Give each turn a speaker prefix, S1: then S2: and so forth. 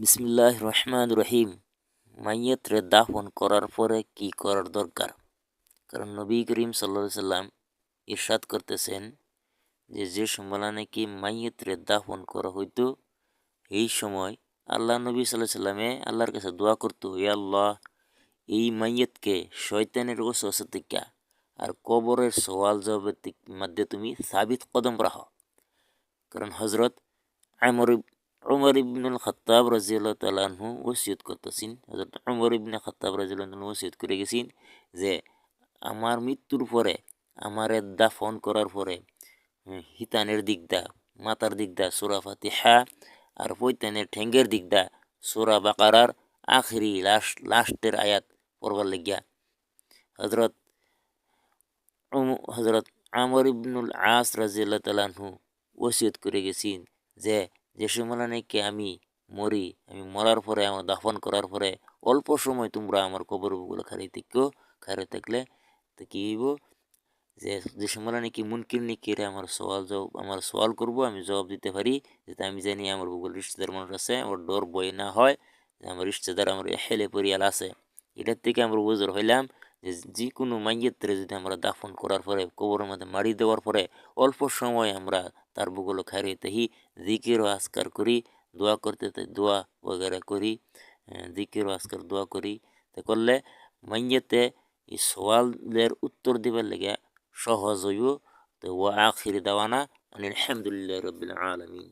S1: বিসমিল্লাহ রহমান রহিম। মাইয়াতরে দাফন করার পরে কি করার দরকার? কারণ নবী করিম সাল্লা সাল্লাম ইরশাদ করতেছেন যে সময় নাকি মাইয়াতরে দাফন করা হইতো, এই সময় আল্লাহ নবী সাল্লাহ সাল্লামে আল্লাহর কাছে দোয়া করতো, হে আল্লাহ, এই মাইয়াতকে শয়তানের ওয়াসওয়াসা থেকে আর কবরের সওয়াল জবাবের মধ্যে তুমি সাবিত কদম রাখো। কারণ হজরত উমর ইবনুল খাত্তাব রাজিয়াল্লাহ তাআলা আনহু ওসিয়ত করতেছেন, হযরত উমর ইবনে খাত্তাব রাজিয়াল্লাহু আনহু ওসিয়ত করে গেছেন যে আমার মৃত্যুর পরে আমারে দাফন করার পরে হিতানের দিক দা, মাথার দিক দা সূরা ফাতিহা আর পৈতানের ঠেঙ্গের দিক দা সূরা বাকারার আখেরি লাস্টের আয়াত পড়বার লাগিয়া হযরত হযরত আমর ইবনুল আস রাজিয়াল্লাহু তাআলা আনহু ওসিয়ত করে গেছেন যে যে সময় নাকি আমি মরার পরে আমার দাফন করার পরে অল্প সময় তোমরা আমার কবরগুলো খাড়াই থাকলে তো কি হইব, যে যে সময় নাকি মুনকির নিকিরে আমার সওয়াল করব, আমি জবাব দিতে পারি, যাতে আমি জানি আমার ভূগোল রিশতেদার মানুষ আছে, আমার ডর বই না হয় যে আমার রিশতেদার আমার হেলে পরিয়াল আছে। এটার থেকে আমরা ওজোর হইলাম যে যে কোনো মাইয়াতরে যদি আমরা দাফন করার পরে কবরের মধ্যে মারি দেওয়ার পরে অল্প সময় আমরা তার বুগুলো খাইয়ে তাহি জিকির ও আজকার করি, দোয়া বগেরা করি, জিকির ও আজকার দোয়া করি, তা করলে মাইয়াতে এই সওয়ালের উত্তর দিবার লেগে সহজ হইব। তো ওয়া আখির দাওয়ানা আলহামদুলিল্লাহ রাব্বিল আলামিন।